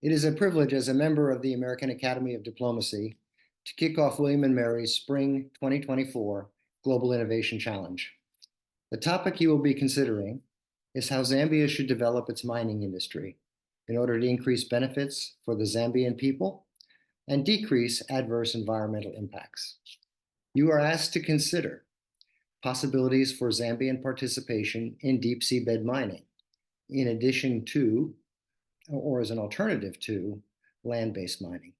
It is a privilege as a member of the American Academy of Diplomacy to kick off William & Mary's Spring 2024 Global Innovation Challenge. The topic you will be considering is how Zambia should develop its mining industry in order to increase benefits for the Zambian people and decrease adverse environmental impacts. You are asked to consider possibilities for Zambian participation in deep seabed mining, in addition to, or as an alternative to, land-based mining.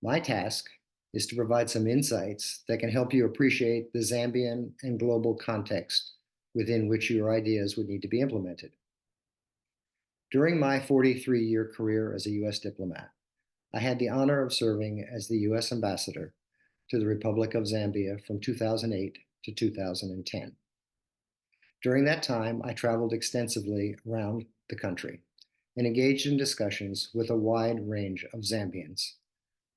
My task is to provide some insights that can help you appreciate the Zambian and global context within which your ideas would need to be implemented. During my 43-year career as a U.S. diplomat, I had the honor of serving as the U.S. ambassador to the Republic of Zambia from 2008 to 2010. During that time, I traveled extensively around the country and engaged in discussions with a wide range of Zambians.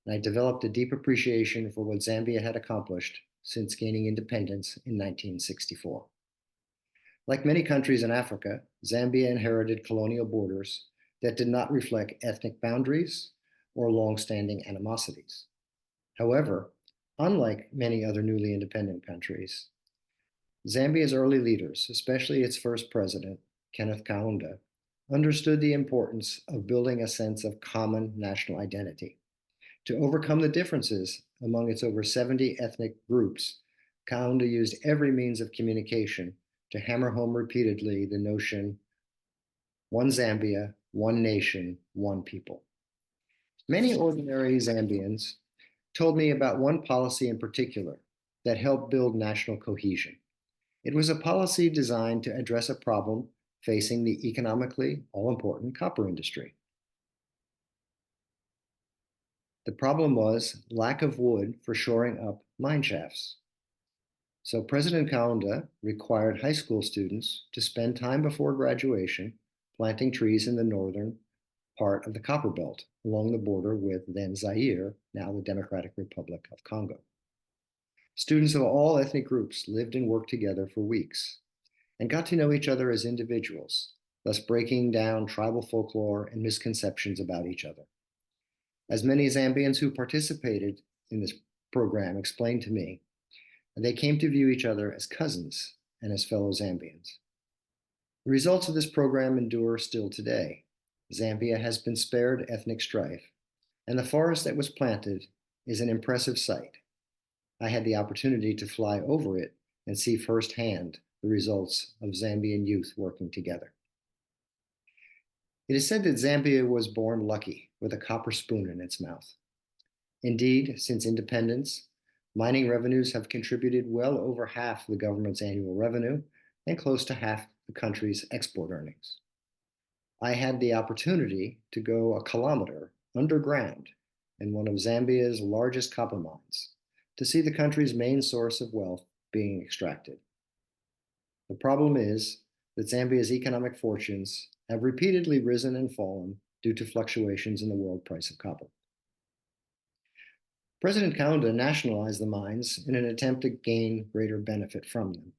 And I developed a deep appreciation for what Zambia had accomplished since gaining independence in 1964. Like many countries in Africa, Zambia inherited colonial borders that did not reflect ethnic boundaries or long-standing animosities. However, unlike many other newly independent countries, Zambia's early leaders, especially its first president, Kenneth Kaunda, understood the importance of building a sense of common national identity. To overcome the differences among its over 70 ethnic groups, Kaunda used every means of communication to hammer home repeatedly the notion, one Zambia, one nation, one people. Many ordinary Zambians told me about one policy in particular that helped build national cohesion. It was a policy designed to address a problem facing the economically all-important copper industry. The problem was lack of wood for shoring up mine shafts. So President Kaunda required high school students to spend time before graduation planting trees in the northern part of the copper belt along the border with then Zaire, now the Democratic Republic of Congo. Students of all ethnic groups lived and worked together for weeks and got to know each other as individuals, thus breaking down tribal folklore and misconceptions about each other. As many Zambians who participated in this program explained to me, they came to view each other as cousins and as fellow Zambians. The results of this program endure still today. Zambia has been spared ethnic strife, and the forest that was planted is an impressive sight. I had the opportunity to fly over it and see firsthand the results of Zambian youth working together. It is said that Zambia was born lucky with a copper spoon in its mouth. Indeed, since independence, mining revenues have contributed well over half the government's annual revenue and close to half the country's export earnings. I had the opportunity to go a kilometer underground in one of Zambia's largest copper mines to see the country's main source of wealth being extracted. The problem is that Zambia's economic fortunes have repeatedly risen and fallen due to fluctuations in the world price of copper. President Kaunda nationalized the mines in an attempt to gain greater benefit from them.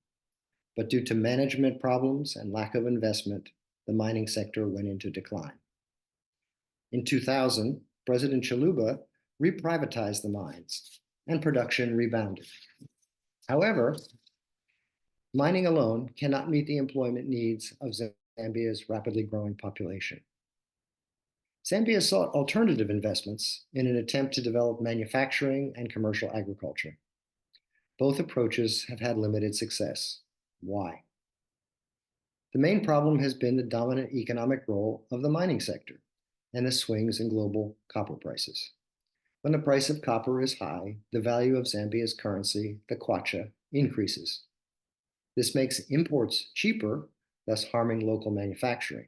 But due to management problems and lack of investment, the mining sector went into decline. In 2000, President Chiluba reprivatized the mines and production rebounded. However, mining alone cannot meet the employment needs of Zambia's rapidly growing population. Zambia sought alternative investments in an attempt to develop manufacturing and commercial agriculture. Both approaches have had limited success. Why? The main problem has been the dominant economic role of the mining sector and the swings in global copper prices. When the price of copper is high, the value of Zambia's currency, the kwacha, increases. This makes imports cheaper, thus harming local manufacturing.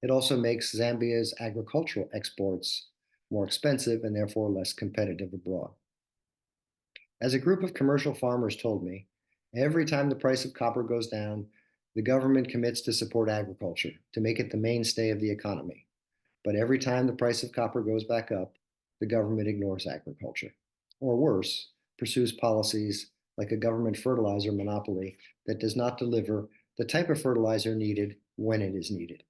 It also makes Zambia's agricultural exports more expensive and therefore less competitive abroad. As a group of commercial farmers told me, every time the price of copper goes down, the government commits to support agriculture to make it the mainstay of the economy. But every time the price of copper goes back up, the government ignores agriculture, or worse, pursues policies like a government fertilizer monopoly that does not deliver the type of fertilizer needed when it is needed.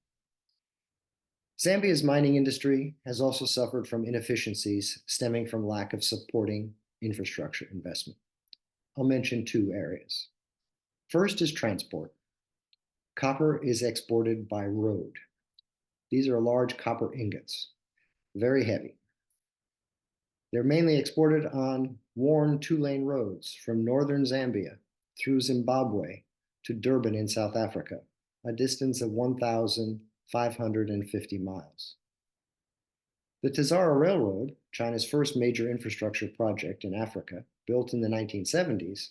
Zambia's mining industry has also suffered from inefficiencies stemming from lack of supporting infrastructure investment. I'll mention two areas. First is transport. Copper is exported by road. These are large copper ingots, very heavy. They're mainly exported on worn two-lane roads from northern Zambia through Zimbabwe to Durban in South Africa, a distance of 1,550 miles. The Tazara Railroad, China's first major infrastructure project in Africa, built in the 1970s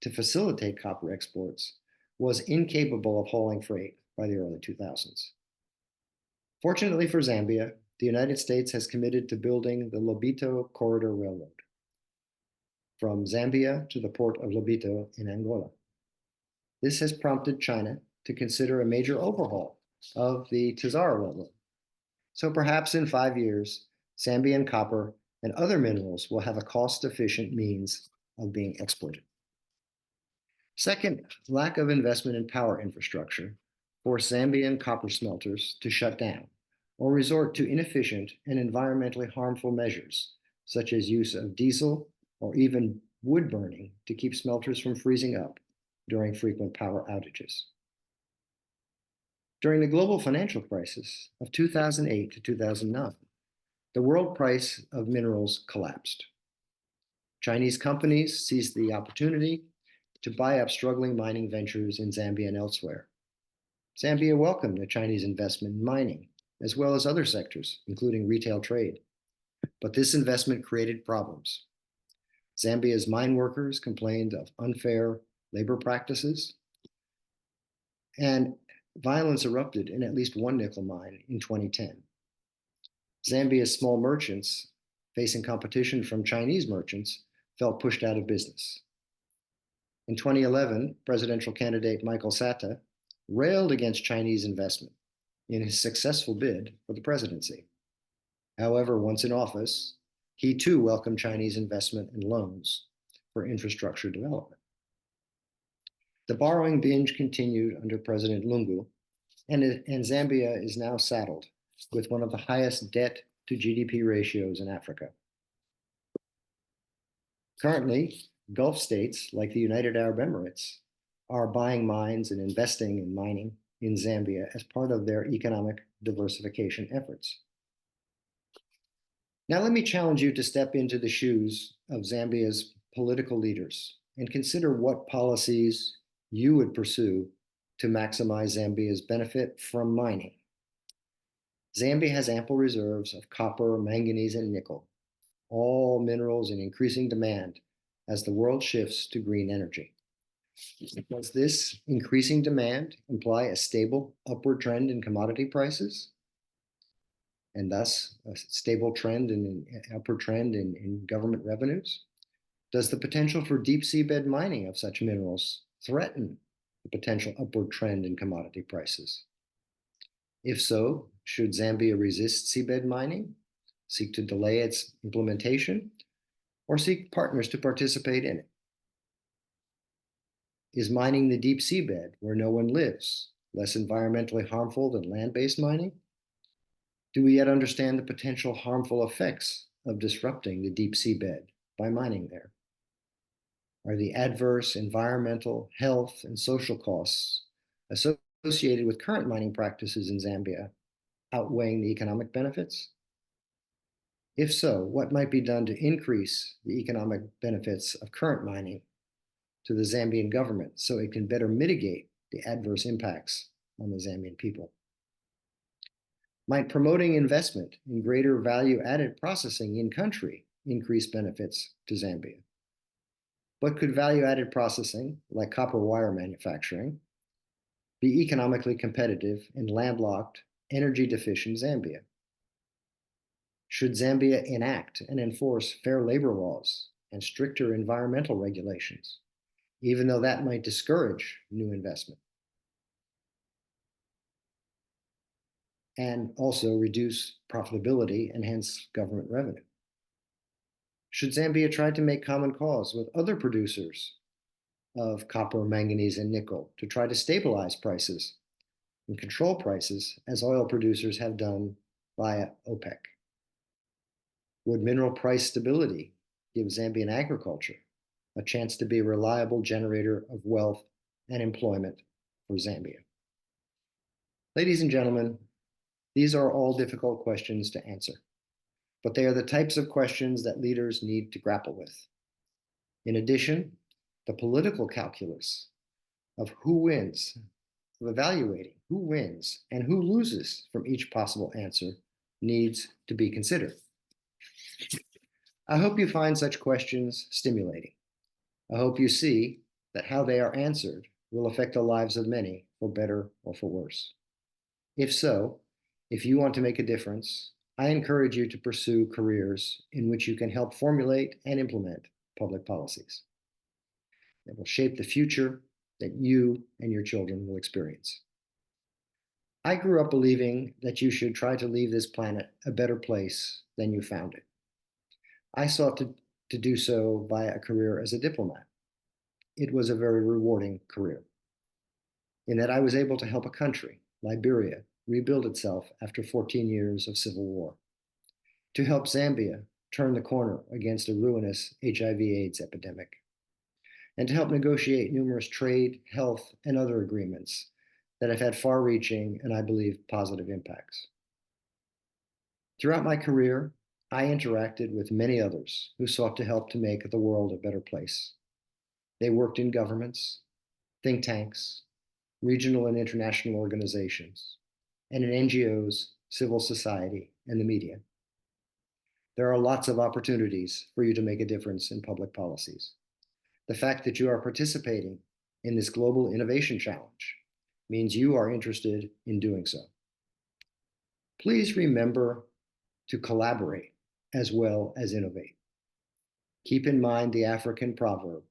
to facilitate copper exports, was incapable of hauling freight by the early 2000s. Fortunately for Zambia, the United States has committed to building the Lobito Corridor Railroad from Zambia to the port of Lobito in Angola. This has prompted China to consider a major overhaul of the Tazara Railroad. So perhaps in 5 years, Zambian copper and other minerals will have a cost-efficient means of being exported. Second, lack of investment in power infrastructure forced Zambian copper smelters to shut down or resort to inefficient and environmentally harmful measures, such as use of diesel or even wood burning to keep smelters from freezing up during frequent power outages. During the global financial crisis of 2008 to 2009, the world price of minerals collapsed. Chinese companies seized the opportunity to buy up struggling mining ventures in Zambia and elsewhere. Zambia welcomed the Chinese investment in mining, as well as other sectors, including retail trade. But this investment created problems. Zambia's mine workers complained of unfair labor practices, and violence erupted in at least one nickel mine in 2010. Zambia's small merchants, facing competition from Chinese merchants, felt pushed out of business. In 2011, presidential candidate Michael Sata railed against Chinese investment in his successful bid for the presidency. However, once in office, he too welcomed Chinese investment and loans for infrastructure development. The borrowing binge continued under President Lungu, and Zambia is now saddled with one of the highest debt to GDP ratios in Africa. Currently, Gulf states like the United Arab Emirates are buying mines and investing in mining in Zambia as part of their economic diversification efforts. Now, let me challenge you to step into the shoes of Zambia's political leaders and consider what policies you would pursue to maximize Zambia's benefit from mining. Zambia has ample reserves of copper, manganese, and nickel, all minerals in increasing demand as the world shifts to green energy. Does this increasing demand imply a stable upward trend in commodity prices, and thus a stable trend in an upward trend in government revenues? Does the potential for deep seabed mining of such minerals threaten the potential upward trend in commodity prices? If so, should Zambia resist seabed mining, seek to delay its implementation, or seek partners to participate in it? Is mining the deep seabed where no one lives less environmentally harmful than land-based mining? Do we yet understand the potential harmful effects of disrupting the deep seabed by mining there? Are the adverse environmental, health, and social costs associated with current mining practices in Zambia outweighing the economic benefits? If so, what might be done to increase the economic benefits of current mining to the Zambian government so it can better mitigate the adverse impacts on the Zambian people? Might promoting investment in greater value-added processing in country increase benefits to Zambia? But could value-added processing, like copper wire manufacturing, be economically competitive in landlocked, energy-deficient Zambia? Should Zambia enact and enforce fair labor laws and stricter environmental regulations, even though that might discourage new investment and also reduce profitability and hence government revenue? Should Zambia try to make common cause with other producers of copper, manganese, and nickel to try to stabilize prices and control prices as oil producers have done via OPEC? Would mineral price stability give Zambian agriculture a chance to be a reliable generator of wealth and employment for Zambia? Ladies and gentlemen, these are all difficult questions to answer, but they are the types of questions that leaders need to grapple with. In addition, the political calculus of who wins, of evaluating who wins and who loses from each possible answer needs to be considered. I hope you find such questions stimulating. I hope you see that how they are answered will affect the lives of many, for better or for worse. If so, if you want to make a difference, I encourage you to pursue careers in which you can help formulate and implement public policies that will shape the future that you and your children will experience. I grew up believing that you should try to leave this planet a better place than you found it. I sought to do so via a career as a diplomat. It was a very rewarding career, in that I was able to help a country, Liberia, rebuild itself after 14 years of civil war, to help Zambia turn the corner against a ruinous HIV/AIDS epidemic, and to help negotiate numerous trade, health, and other agreements that have had far-reaching and, I believe, positive impacts. Throughout my career, I interacted with many others who sought to help to make the world a better place. They worked in governments, think tanks, regional and international organizations, and in NGOs, civil society, and the media. There are lots of opportunities for you to make a difference in public policies. The fact that you are participating in this global innovation challenge means you are interested in doing so. Please remember to collaborate as well as innovate. Keep in mind the African proverb,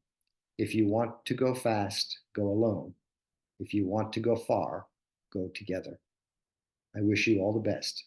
if you want to go fast, go alone. If you want to go far, go together. I wish you all the best.